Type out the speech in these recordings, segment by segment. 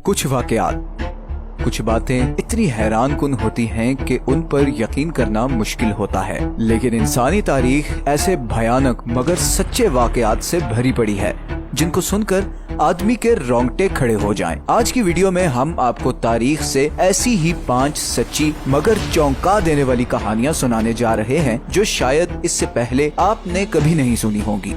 कुछ वाकयात, कुछ बातें इतनी हैरान कुन होती हैं कि उन पर यकीन करना मुश्किल होता है। लेकिन इंसानी तारीख ऐसे भयानक मगर सच्चे वाकयात से भरी पड़ी है जिनको सुनकर आदमी के रोंगटे खड़े हो जाएं। आज की वीडियो में हम आपको तारीख से ऐसी ही 5 सच्ची मगर चौंका देने वाली कहानियां सुनाने जा रहे हैं जो शायद इससे पहले आपने कभी नहीं सुनी होंगी।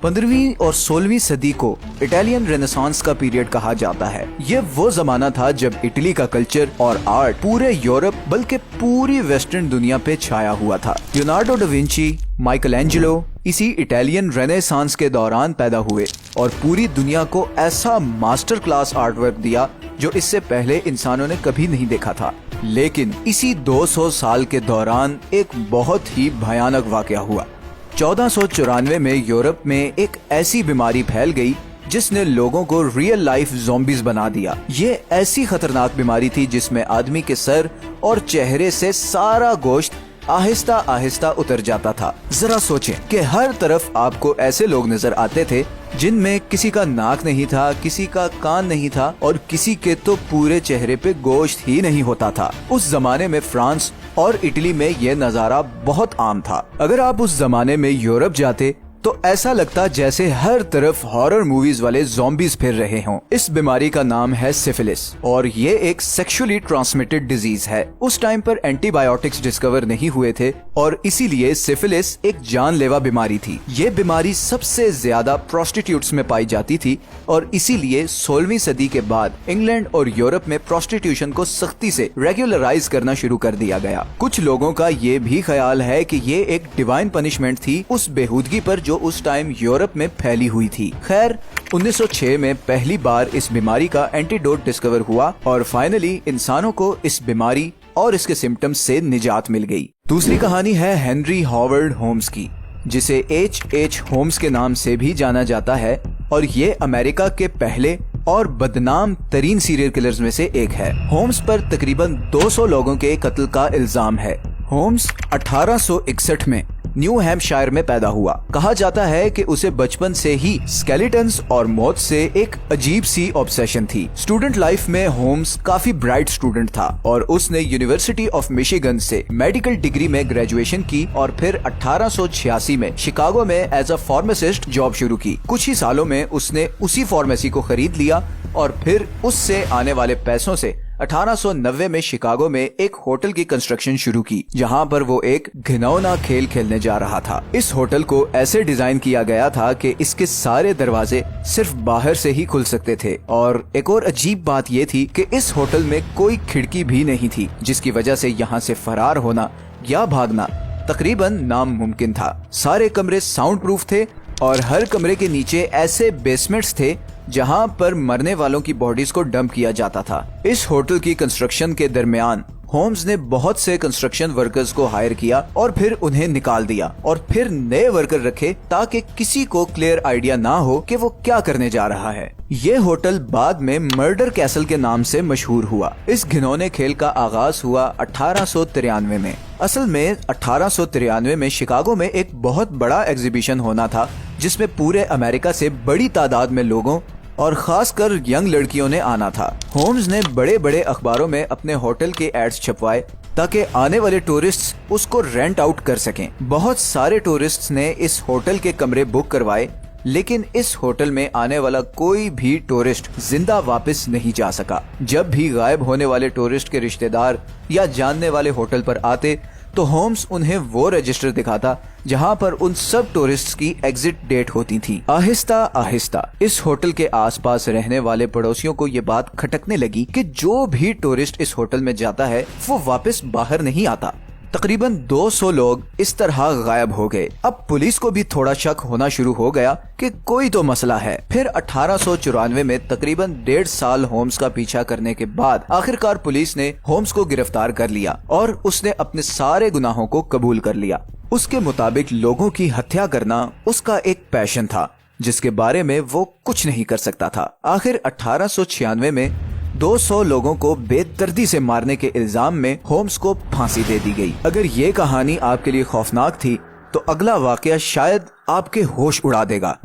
15वीं और 16वीं सदी को इटालियन रेनेसांस का पीरियड कहा जाता है। ये वो जमाना था जब इटली का कल्चर और आर्ट पूरे यूरोप बल्कि पूरी वेस्टर्न दुनिया पे छाया हुआ था। Leonardo da Vinci, Michael Angelo इसी इटालियन रेनेसांस के दौरान पैदा हुए और पूरी दुनिया को ऐसा मास्टर क्लास आर्ट वर्क दिया जो इससे पहले इंसानों ने कभी नहीं देखा था। लेकिन इसी 200 साल के दौरान एक बहुत ही भयानक वाकया हुआ। 1494 में यूरोप में एक ऐसी बीमारी फैल गई जिसने लोगों को रियल लाइफ ज़ॉम्बीज बना दिया। ये ऐसी खतरनाक बीमारी थी जिसमें आदमी के सर और चेहरे से सारा गोश्त आहिस्ता आहिस्ता उतर जाता था। जरा सोचें कि हर तरफ आपको ऐसे लोग नजर आते थे जिनमें किसी का नाक नहीं था, किसी का कान नहीं था और किसी के तो पूरे चेहरे पे गोश्त ही नहीं होता था। उस जमाने में फ्रांस और इटली में यह नजारा बहुत आम था। अगर आप उस जमाने में यूरोप जाते तो ऐसा लगता जैसे हर तरफ हॉरर मूवीज वाले ज़ॉम्बीज फिर रहे हों। इस बीमारी का नाम है सिफिलिस और ये एक सेक्सुअली ट्रांसमिटेड डिजीज है। उस टाइम पर एंटीबायोटिक्स डिस्कवर नहीं हुए थे और इसीलिए सिफिलिस एक जानलेवा बीमारी थी। ये बीमारी सबसे ज्यादा प्रोस्टिट्यूट्स में पाई जाती थी और इसीलिए 16वीं सदी के बाद इंग्लैंड और यूरोप में प्रोस्टिट्यूशन को सख्ती से रेगुलराइज करना शुरू कर दिया गया। कुछ लोगों का ये भी ख्याल है कि ये एक डिवाइन पनिशमेंट थी उस बेहूदगी पर जो उस टाइम यूरोप में फैली हुई थी। खैर 1906 में पहली बार इस बीमारी का एंटीडोट डिस्कवर हुआ और फाइनली इंसानों को इस बीमारी और इसके सिम्टम्स से निजात मिल गई। दूसरी कहानी है हेनरी हॉवर्ड होम्स की, जिसे H.H. होम्स के नाम से भी जाना जाता है और ये अमेरिका के पहले और बदनाम तरीन सीरियल किलर्स में से एक है। होम्स पर तकरीबन 200 लोगों के कत्ल का इल्जाम है। होम्स 1861 में न्यू हैम्पशायर में पैदा हुआ। कहा जाता है कि उसे बचपन से ही स्केलेटन्स और मौत से एक अजीब सी ऑब्सेशन थी। स्टूडेंट लाइफ में होम्स काफी ब्राइट स्टूडेंट था और उसने यूनिवर्सिटी ऑफ मिशिगन से मेडिकल डिग्री में ग्रेजुएशन की और फिर 1886 में शिकागो में एज अ फार्मासिस्ट जॉब शुरू की। कुछ ही सालों में उसने उसी फार्मेसी को खरीद लिया और फिर उससे आने वाले पैसों से 1890 में शिकागो में एक होटल की कंस्ट्रक्शन शुरू की जहां पर वो एक घिनौना खेल खेलने जा रहा था। इस होटल को ऐसे डिजाइन किया गया था कि इसके सारे दरवाजे सिर्फ बाहर से ही खुल सकते थे और एक और अजीब बात ये थी कि इस होटल में कोई खिड़की भी नहीं थी, जिसकी वजह से यहाँ से फरार होना या भागना तकरीबन नामुमकिन था। सारे कमरे साउंड प्रूफ थे और हर कमरे के नीचे ऐसे बेसमेंट्स थे जहां पर मरने वालों की बॉडीज को डंप किया जाता था। इस होटल की कंस्ट्रक्शन के दरमियान होम्स ने बहुत से कंस्ट्रक्शन वर्कर्स को हायर किया और फिर उन्हें निकाल दिया और फिर नए वर्कर रखे ताकि किसी को क्लियर आइडिया ना हो कि वो क्या करने जा रहा है। ये होटल बाद में मर्डर कैसल के नाम से मशहूर हुआ। इस घिनौने खेल का आगाज हुआ 1893 में। असल में 1893 में शिकागो में एक बहुत बड़ा एग्जीबिशन होना था जिसमें पूरे अमेरिका से बड़ी तादाद में लोगों और खासकर यंग लड़कियों ने आना था। होम्स ने बड़े बड़े अखबारों में अपने होटल के एड्स छपवाए ताकि आने वाले टूरिस्ट्स उसको रेंट आउट कर सकें। बहुत सारे टूरिस्ट्स ने इस होटल के कमरे बुक करवाए, लेकिन इस होटल में आने वाला कोई भी टूरिस्ट जिंदा वापस नहीं जा सका। जब भी गायब होने वाले टूरिस्ट के रिश्तेदार या जानने वाले होटल पर आते तो होम्स उन्हें वो रजिस्टर दिखाता जहां पर उन सब टूरिस्ट्स की एग्जिट डेट होती थी। आहिस्ता आहिस्ता इस होटल के आसपास रहने वाले पड़ोसियों को ये बात खटकने लगी कि जो भी टूरिस्ट इस होटल में जाता है वो वापस बाहर नहीं आता। तकरीबन 200 लोग इस तरह गायब हो गए। अब पुलिस को भी थोड़ा शक होना शुरू हो गया कि कोई तो मसला है। फिर 1894 में तकरीबन 1.5 साल होम्स का पीछा करने के बाद आखिरकार पुलिस ने होम्स को गिरफ्तार कर लिया और उसने अपने सारे गुनाहों को कबूल कर लिया। उसके मुताबिक लोगों की हत्या करना उसका एक पैशन था जिसके बारे में वो कुछ नहीं कर सकता था। आखिर 1896 में 200 लोगों को बेदर्दी से मारने के इल्जाम में होम्स को फांसी दे दी गई। अगर ये कहानी आपके लिए खौफनाक थी तो अगला वाकया शायद आपके होश उड़ा देगा।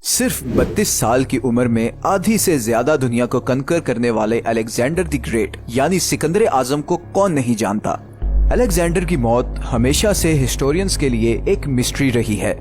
सिर्फ 32 साल की उम्र में आधी से ज्यादा दुनिया को कंकर करने वाले अलेक्जेंडर द ग्रेट यानी सिकंदर आजम को कौन नहीं जानता। अलेक्जेंडर की मौत हमेशा से हिस्टोरियंस के लिए एक मिस्ट्री रही है।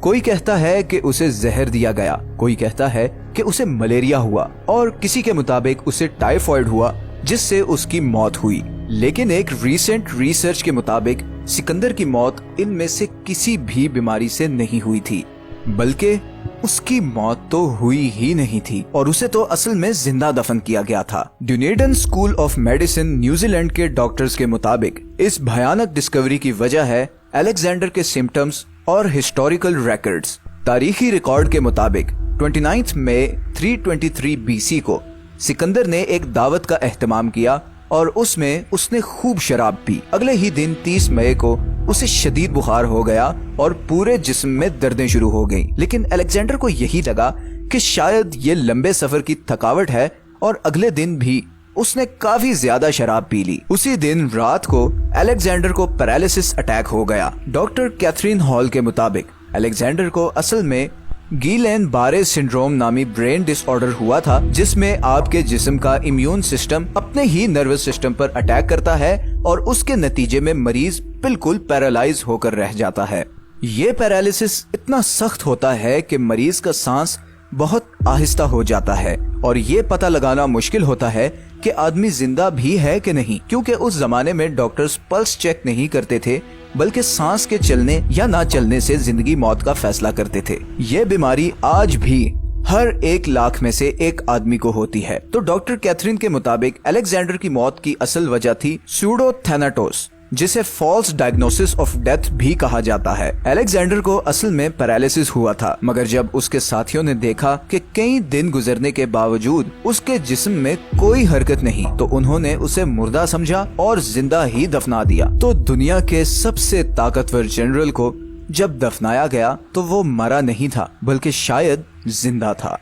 कोई कहता है कि उसे जहर दिया गया, कोई कहता है कि उसे मलेरिया हुआ और किसी के मुताबिक उसे टाइफॉइड हुआ जिससे उसकी मौत हुई। लेकिन एक रीसेंट रिसर्च के मुताबिक सिकंदर की मौत इनमें से किसी भी बीमारी से नहीं हुई थी, बल्कि उसकी मौत तो हुई ही नहीं थी और उसे तो असल में जिंदा दफन किया गया था। ड्यूनेडन स्कूल ऑफ मेडिसिन न्यूजीलैंड के डॉक्टर्स के मुताबिक इस भयानक डिस्कवरी की वजह है अलेक्जेंडर के सिम्टम्स और हिस्टोरिकल रिकॉर्ड्स। तारीखी रिकॉर्ड के मुताबिक 29 मई 323 BC को सिकंदर ने एक दावत का एहतमाम किया और उसमें उसने खूब शराब पी। अगले ही दिन 30 मई को उसे शदीद बुखार हो गया और पूरे जिस्म में दर्दें शुरू हो गईं। लेकिन अलेक्जेंडर को यही लगा कि शायद ये लंबे सफर की थकावट है और अगले दिन भी उसने काफी ज्यादा शराब पी ली। उसी दिन रात को अलेक्जेंडर को पैरालिसिस अटैक हो गया। डॉक्टर कैथरीन हॉल के मुताबिक अलेक्जेंडर को असल में गिलेन बारे सिंड्रोम नामी ब्रेन डिसऑर्डर हुआ था, जिसमें आपके जिस्म का इम्यून सिस्टम अपने ही नर्वस सिस्टम पर अटैक करता है और उसके नतीजे में मरीज बिल्कुल पैरालाइज होकर रह जाता है। ये पैरालिसिस इतना सख्त होता है कि मरीज का सांस बहुत आहिस्ता हो जाता है और ये पता लगाना मुश्किल होता है कि आदमी जिंदा भी है कि नहीं, क्योंकि उस जमाने में डॉक्टर्स पल्स चेक नहीं करते थे बल्कि सांस के चलने या ना चलने से जिंदगी मौत का फैसला करते थे। ये बीमारी आज भी हर 1 लाख में से एक आदमी को होती है। तो डॉक्टर कैथरीन के मुताबिक अलेक्जेंडर की मौत की असल वजह थी सूडोथैनाटोस, जिसे फॉल्स डायग्नोसिस ऑफ डेथ भी कहा जाता है। अलेक्जेंडर को असल में पैरालिसिस हुआ था, मगर जब उसके साथियों ने देखा कि कई दिन गुजरने के बावजूद उसके जिस्म में कोई हरकत नहीं, तो उन्होंने उसे मुर्दा समझा और जिंदा ही दफना दिया। तो दुनिया के सबसे ताकतवर जनरल को जब दफनाया गया तो वो मरा नहीं था बल्कि शायद जिंदा था।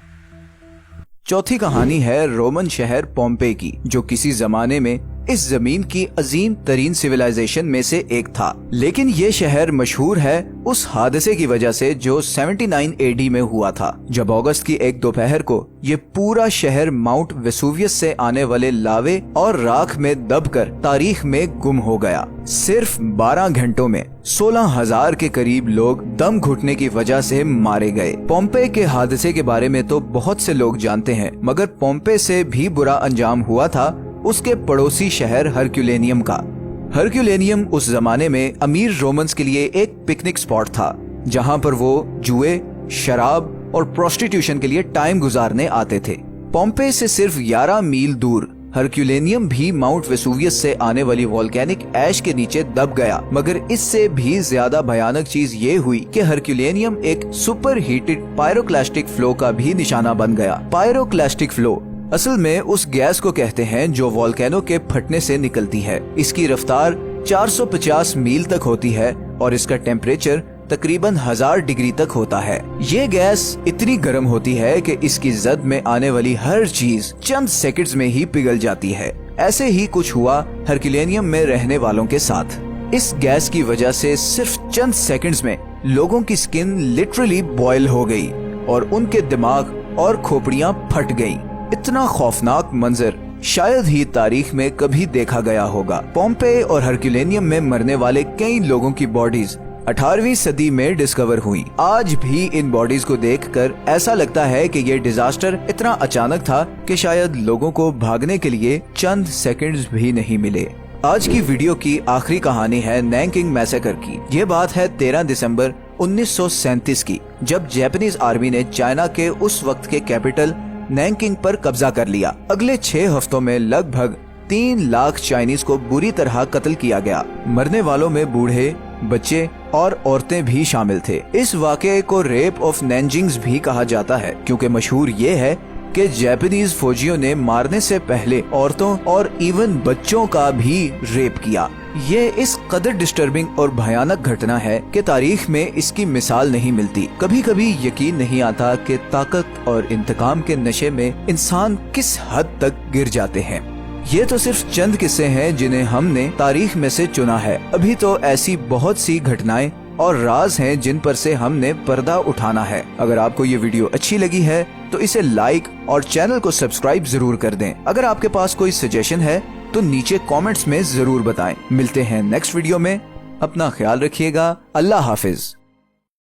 चौथी कहानी है रोमन शहर पोम्पेई की, जो किसी जमाने में इस जमीन की अजीम तरीन सिविलाइजेशन में से एक था। लेकिन ये शहर मशहूर है उस हादसे की वजह से जो 79 AD में हुआ था, जब अगस्त की एक दोपहर को ये पूरा शहर माउंट वेसुवियस से आने वाले लावे और राख में दबकर तारीख में गुम हो गया। सिर्फ 12 घंटों में 16,000 के करीब लोग दम घुटने की वजह से मारे गए। पोम्पेई के हादसे के बारे में तो बहुत से लोग जानते हैं, मगर पोम्पेई से भी बुरा अंजाम हुआ था उसके पड़ोसी शहर हरक्यूलेनियम का। हरक्यूलेनियम उस जमाने में अमीर रोमन्स के लिए एक पिकनिक स्पॉट था, जहां पर वो जुए, शराब और प्रोस्टिट्यूशन के लिए टाइम गुजारने आते थे। पोम्पेई से सिर्फ 11 मील दूर हरक्यूलेनियम भी माउंट वेसुवियस से आने वाली वोल्केनिक ऐश के नीचे दब गया। मगर इससे भी ज्यादा भयानक चीज ये हुई कि हरक्यूलेनियम एक सुपर हीटेड पायरोक्लास्टिक फ्लो का भी निशाना बन गया। पायरोक्लास्टिक फ्लो असल में उस गैस को कहते हैं जो वोल्केनो के फटने से निकलती है। इसकी रफ्तार 450 मील तक होती है और इसका टेम्परेचर तकरीबन 1000 डिग्री तक होता है। ये गैस इतनी गर्म होती है कि इसकी जद में आने वाली हर चीज चंद सेकंड्स में ही पिघल जाती है। ऐसे ही कुछ हुआ हरक्यूलेनियम में रहने वालों के साथ। इस गैस की वजह से सिर्फ चंद सेकंड्स में लोगों की स्किन लिटरली बॉयल हो गई और उनके दिमाग और खोपड़ियां फट गईं। इतना खौफनाक मंजर शायद ही तारीख में कभी देखा गया होगा। पोम्पेई और हरक्यूलेनियम में मरने वाले कई लोगों की बॉडीज 18वीं सदी में डिस्कवर हुई। आज भी इन बॉडीज को देखकर ऐसा लगता है कि ये डिजास्टर इतना अचानक था कि शायद लोगों को भागने के लिए चंद सेकंड्स भी नहीं मिले। आज की वीडियो की आखिरी कहानी है नैनकिंग मैसेकर की। ये बात है 13 दिसंबर 1937 की, जब जापानीज आर्मी ने चाइना के उस वक्त के कैपिटल नैनकिंग पर कब्जा कर लिया। अगले 6 हफ्तों में लगभग 3 लाख चाइनीज को बुरी तरह कत्ल किया गया। मरने वालों में बूढ़े, बच्चे और औरतें भी शामिल थे। इस वाकये को रेप ऑफ नैनजिंग्स भी कहा जाता है, क्योंकि मशहूर ये है कि जापानीज फौजियों ने मारने से पहले औरतों और इवन बच्चों का भी रेप किया। ये इस कदर डिस्टर्बिंग और भयानक घटना है कि तारीख में इसकी मिसाल नहीं मिलती। कभी कभी यकीन नहीं आता कि ताकत और इंतकाम के नशे में इंसान किस हद तक गिर जाते हैं। ये तो सिर्फ चंद किस्से हैं जिन्हें हमने तारीख में से चुना है। अभी तो ऐसी बहुत सी घटनाएं और राज हैं जिन पर से हमने पर्दा उठाना है। अगर आपको ये वीडियो अच्छी लगी है तो इसे लाइक और चैनल को सब्सक्राइब जरूर कर दें। अगर आपके पास कोई सजेशन है तो नीचे कमेंट्स में जरूर बताएं। मिलते हैं नेक्स्ट वीडियो में। अपना ख्याल रखिएगा। अल्लाह हाफिज।